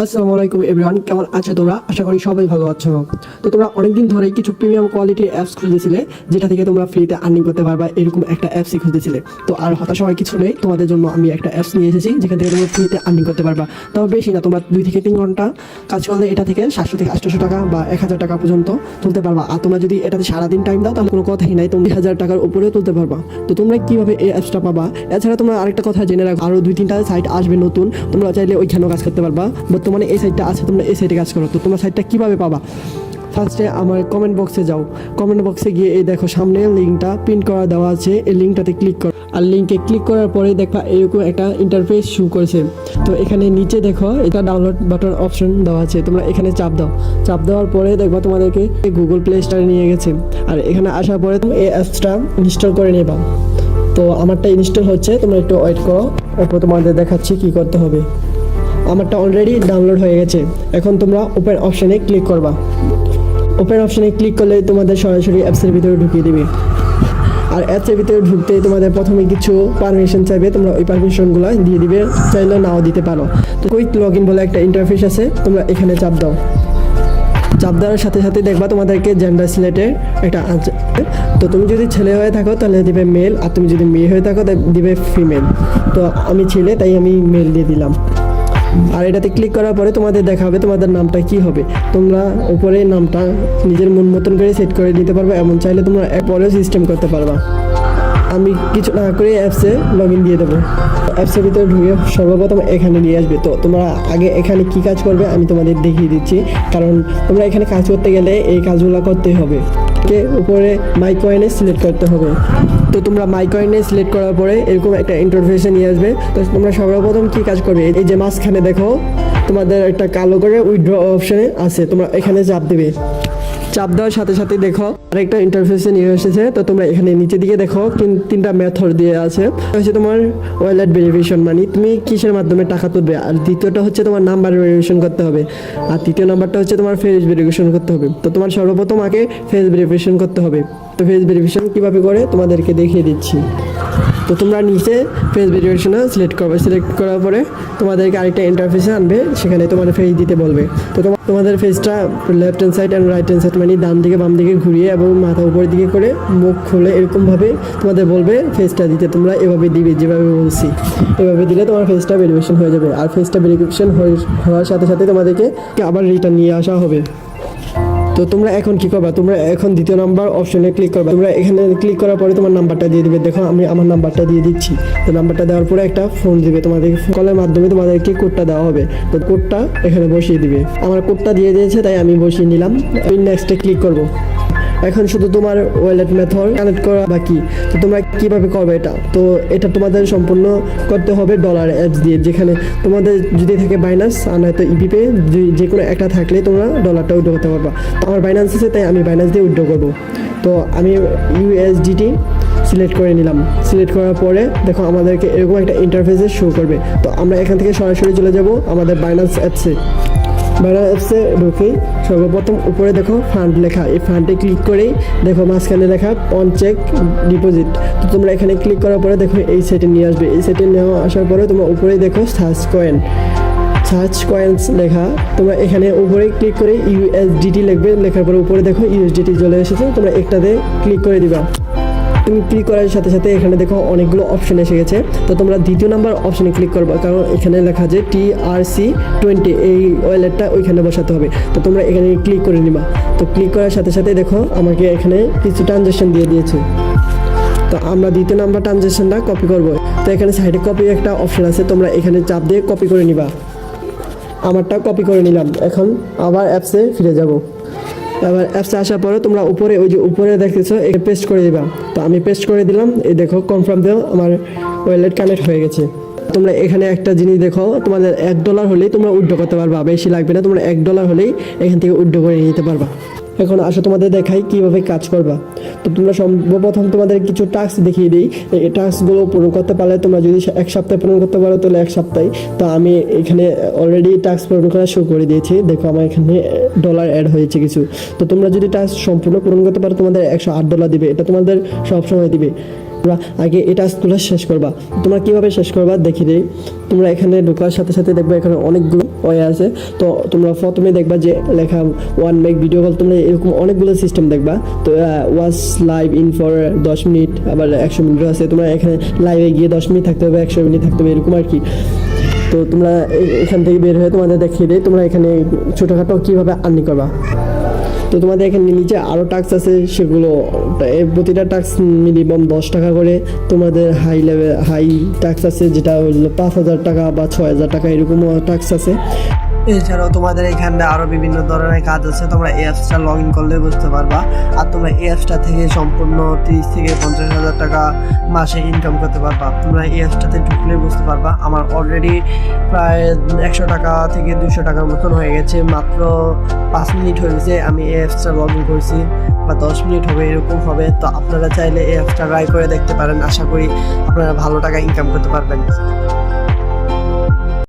আসসালামু আলাইকুম এভরিওয়ান, কেমন আছো তোমরা? আশা করি সবাই ভালো আছো। তো তোমরা অনেকদিন ধরেই কিছু প্রিমিয়াম কোয়ালিটির অ্যাপস খুঁজেছিলে যেটা থেকে তোমরা ফ্রিতে আর্নিং করতে পারবা, এরকম একটা অ্যাপসই খুঁজেছিলে। তো আর হতাশ হওয়ার কিছু নেই, তোমাদের জন্য আমি একটা অ্যাপস নিয়ে এসেছি যেখান থেকে তোমরা ফ্রিতে আর্নিং করতে পারবা। তবে বেশি না, তোমরা 2 থেকে 3 ঘন্টা কাজ করলে এটা থেকে 700 থেকে 800 টাকা বা 1000 টাকা পর্যন্ত তুলতে পারবা। আর তোমরা যদি এটাতে সারাদিন টাইম দাও তাহলে কোনো কথাই নাই, তুমি 1000 টাকার উপরেও তুলতে পারবা। তো তোমরা কিভাবে এই অ্যাপসটা পাবা? এছাড়া তোমরা আরেকটা কথা জেনে রাখো, আরও 2-3টা সাইট আসবে নতুন, তোমরা চাইলে ওইখানেও কাজ করতে পারবা। বর্তমানে এই সাইটটা আছে, তোমরা এই সাইটে কাজ করো। তো তোমরা সাইটটা কীভাবে পাবা? ফার্স্টে আমার কমেন্ট বক্সে যাও, কমেন্ট বক্সে গিয়ে এই দেখো সামনে লিঙ্কটা প্রিন্ট করা দেওয়া আছে, এই লিঙ্কটাতে ক্লিক করো। আর লিঙ্কে ক্লিক করার পরে দেখবা এরকম একটা ইন্টারফেস শো করেছে। তো এখানে নিচে দেখো এটা ডাউনলোড বাটন অপশন দেওয়া আছে, তোমরা এখানে চাপ দাও। চাপ দেওয়ার পরে দেখবা তোমাদেরকে গুগল প্লে স্টোরে নিয়ে গেছে। আর এখানে আসার পরে তুমি এই অ্যাপসটা ইনস্টল করে নেবা। তো আমারটা ইনস্টল হচ্ছে, তোমরা একটু ওয়েট করো, এরপর তোমাদের দেখাচ্ছি কী করতে হবে। আমারটা অলরেডি ডাউনলোড হয়ে গেছে। এখন তোমরা ওপেন অপশানে ক্লিক করবা। ওপেন অপশানে ক্লিক করলে তোমাদের সরাসরি অ্যাপসের ভিতরে ঢুকিয়ে দিবে। আর অ্যাপসের ভিতরে ঢুকতে তোমাদের প্রথমে কিছু পারমিশন চাইবে, তোমরা ওই পারমিশনগুলো দিয়ে দিবে, চাইলে নাও দিতে পারো। তো কুইক লগ ইন বলে একটা ইন্টারফেস আছে, তোমরা এখানে চাপ দাও। চাপ দেওয়ার সাথে সাথে দেখবা তোমাদেরকে জেন্ডার সিলেক্টের একটা আছে। তো তুমি যদি ছেলে হয়ে থাকো তাহলে দিবে মেল, আর তুমি যদি মেয়ে হয়ে থাকো তাহলে দিবে ফিমেল। তো আমি ছেলে, তাই আমি মেল দিয়ে দিলাম। আর এটাতে ক্লিক করার পরে তোমাদের দেখাবে তোমাদের নামটা কি হবে। তোমরা উপরে নামটা নিজের মন মতন করে সেট করে নিতে পারবে, এমন চাইলে তোমরা পরেও সিস্টেম করতে পারবা। আমি কিছু না করে অ্যাপসে লগ ইন দিয়ে দেবো। অ্যাপসের ভিতরে ঢুকে সর্বপ্রথম এখানে নিয়ে আসবে। তো তোমরা আগে এখানে কি কাজ করবে আমি তোমাদের দেখিয়ে দিচ্ছি, কারণ তোমরা এখানে কাজ করতে গেলে এই কাজগুলো করতে হবে। উপরে মাই কয়েনে সিলেক্ট করতে হবে। তো তোমরা মাই কয়েনে সিলেক্ট করার পরে এরকম একটা ইন্টারফেসে নিয়ে আসবে। তো তোমরা সর্বপ্রথম কি কাজ করবে, এই যে মাঝখানে দেখো তোমাদের একটা কালো করে উইথড্র অপশানে আছে, তোমরা এখানে চাপ দেবে। চাপ দেওয়ার সাথে সাথে দেখো আরেকটা ইন্টারফেসে নিয়ে এসেছে। তো তোমরা এখানে নিচে দিকে দেখো 3টা মেথড দিয়ে আছে। হচ্ছে তোমার ওয়ালেট ভেরিফিকেশন, মানে তুমি কিসের মাধ্যমে টাকা তুলবে। আর দ্বিতীয়টা হচ্ছে তোমার নাম্বার ভেরিফিকেশন করতে হবে। আর তৃতীয় নাম্বারটা হচ্ছে তোমার ফেস ভেরিফিকেশন করতে হবে। তো তোমার সর্বপ্রথম আগে ফেস ভেরিফিকেশন করতে হবে। তো ফেস ভেরিফিকেশন কীভাবে করে তোমাদেরকে দেখিয়ে দিচ্ছি। তো তোমরা নিচে ফেস ভেরিফিকেশনে সিলেক্ট করবে। সিলেক্ট করার পরে তোমাদেরকে আরেকটা ইন্টারফেসে আনবে, সেখানে তোমাদের ফেস দিতে বলবে। তো তোমাদের ফেসটা left hand side and right hand side, মানে ডান দিকে বাম দিকে ঘুরিয়ে এবং মাথা উপরের দিকে করে মুখ খুলে এরকমভাবে তোমাদের বলবে ফেসটা দিতে। তোমরা এভাবে দিবে, যেভাবে বলছি এভাবে দিলে তোমার ফেসটা ভেরিফিকেশন হয়ে যাবে। আর ফেসটা ভেরিফিকেশন হওয়ার সাথে সাথে তোমাদেরকে আবার রিটার্ন নিয়ে আসা হবে। তো তোমরা এখন কি করবা, তোমরা এখন দ্বিতীয় নাম্বার অপশনে ক্লিক করবা। তোমরা এখানে ক্লিক করার পরে তোমার নাম্বারটা দিয়ে দিবে। দেখো আমি আমার নাম্বারটা দিয়ে দিচ্ছি। তো নাম্বারটা দেওয়ার পরে একটা ফোন দিবে, তোমাদের কলের মাধ্যমে তোমাদেরকে কোডটা দেওয়া হবে। তো কোডটা এখানে বসিয়ে দিবে। আমার কোডটা দিয়ে দিয়েছে তাই আমি বসিয়ে নিলাম। আমি নেক্সটে ক্লিক করব। এখন শুধু তোমার ওয়ালেট মেথড কানেক্ট করা বাকি। তো তোমরা কীভাবে করবে এটা? তো এটা তোমাদের সম্পূর্ণ করতে হবে ডলার অ্যাপস দিয়ে, যেখানে তোমাদের যদি থাকে বাইন্যান্স আর নয়তো ইপিপে, যে কোনো একটা থাকলে তোমরা ডলারটা উইথড্র করতে পারবা। তো আমার বাইন্যান্স আছে তাই আমি বাইন্যান্স দিয়ে উইথড্র করবো। তো আমি ইউএসডিটি সিলেক্ট করে নিলাম। সিলেক্ট করার পরে দেখো আমাদেরকে এরকম একটা ইন্টারফেসে শো করবে। তো আমরা এখান থেকে সরাসরি চলে যাব আমাদের বাইন্যান্স অ্যাপসে। বাইন্যান্স অ্যাপসে ঢুকে সর্বপ্রথম উপরে দেখো ফান্ড লেখা, এই ফান্ডে ক্লিক করেই দেখো মাঝখানে লেখা অন চেক ডিপোজিট। তো তোমরা এখানে ক্লিক করার পরে দেখো এই সেটে নিয়ে আসবে। এই সেটে নেওয়া আসার পরে তোমরা উপরে দেখো সার্চ কয়েন্স লেখা, তোমরা এখানে উপরে ক্লিক করে ইউএসডিটি লিখবে। লেখার পরে উপরে দেখো ইউএসডিটি চলে এসেছে, তোমরা একটাতে ক্লিক করে দিবা। তুমি ক্লিক করার সাথে সাথে এখানে দেখো অনেকগুলো অপশন এসে গেছে। তো তোমরা দ্বিতীয় নাম্বার অপশনে ক্লিক করবা, কারণ এখানে লেখা যে TRC20 এই ওয়ালেটটা ওইখানে বসাতে হবে। তো তোমরা এখানে ক্লিক করে নিবা। তো ক্লিক করার সাথে সাথে দেখো আমাকে এখানে কিছু ট্রানজ্যাকশন দিয়ে দিয়েছে। তো আমরা দ্বিতীয় নাম্বার ট্রানজ্যাকশনটা কপি করব। তো এখানে সাইডে কপি একটা অপশন আছে, তোমরা এখানে চাপ দিয়ে কপি করে নিবা। আমারটা কপি করে নিলাম। এখন আবার অ্যাপসে ফিরে যাব। এবার অ্যাপসে আসার পরে তোমরা উপরে ওই যে উপরে দেখতেছো এটা পেস্ট করে দিবা। তো আমি পেস্ট করে দিলাম। এই দেখো কনফার্ম দেও, আমার ওয়ালেট কানেক্ট হয়ে গেছে। তোমরা এখানে একটা জিনিস দেখো, তোমাদের $1 হলেই তোমরা উইথড্র করতে পারবা, বেশি লাগবে না। তোমরা $1 হলেই এখান থেকে উইথড্র করে নিতে পারবা। এখন আসো তোমাদের দেখাই কীভাবে কাজ করবা। তো তোমরা সর্বপ্রথম তোমাদের কিছু টাস্ক দেখিয়ে দিই। এই টাস্কগুলো পূরণ করতে পারলে তোমরা যদি 1 সপ্তাহে পূরণ করতে পারো তাহলে 1 সপ্তাহে। তো আমি এখানে অলরেডি টাস্ক পূরণ করা শুরু করে দিয়েছি। দেখো আমার এখানে ডলার অ্যাড হয়েছে কিছু। তো তোমরা যদি টাস্ক সম্পূর্ণ পূরণ করতে পারো তোমাদের $108 দিবে, এটা তোমাদের সবসময় দিবে। তোমরা আগে এই টাস্কগুলো শেষ করবা। তোমরা কীভাবে শেষ করবা দেখি দিই। তোমরা এখানে ঢোকার সাথে সাথে দেখবা এখানে অনেকগুলো ওয়ে আছে। তো তোমরা প্রথমে দেখবা যে লেখা ওয়ান মেক ভিডিও কল, তোমরা এরকম অনেকগুলো সিস্টেম দেখবা। তো watch live in for 10 minute, আবার 100 মিনিটও আছে। তোমরা এখানে লাইভে গিয়ে 10 মিনিট থাকতে হবে, 100 মিনিট থাকতে হবে, এরকম আর কি। তো তোমরা এখান থেকে বের হয়ে তোমাদের দেখিয়ে দেয় তোমরা এখানে ছোটোখাটো কীভাবে আর্নিং করবা। তো তোমাদের এখানে নিচে আরও টাস্ক আছে, সেগুলো প্রতিটা টাস্ক মিনিমাম 10 টাকা করে। তোমাদের হাই টাস্ক আছে যেটা হলো 5,000 টাকা বা 6,000 টাকা, এরকমও টাস্ক আছে। এছাড়াও তোমাদের এখানে আরও বিভিন্ন ধরনের কাজ আছে, তোমরা এই অ্যাপসটা লগ ইন করলে বুঝতে পারবা। আর তোমরা এই অ্যাপসটা থেকে সম্পূর্ণ 30 থেকে 50,000 টাকা মাসে ইনকাম করতে পারবা। তোমরা এই অ্যাপসটাতে ঢুকলে বুঝতে পারবা। আমার অলরেডি প্রায় 100 টাকা থেকে 200 টাকার মতন হয়ে গেছে, মাত্র 5 মিনিট হয়ে গেছে আমি এই অ্যাপসটা লগ ইন করছি, বা 10 মিনিট হবে, এরকম হবে। তো আপনারা চাইলে এই অ্যাপসটা ট্রাই করে দেখতে পারেন, আশা করি আপনারা ভালো টাকা ইনকাম করতে পারবেন।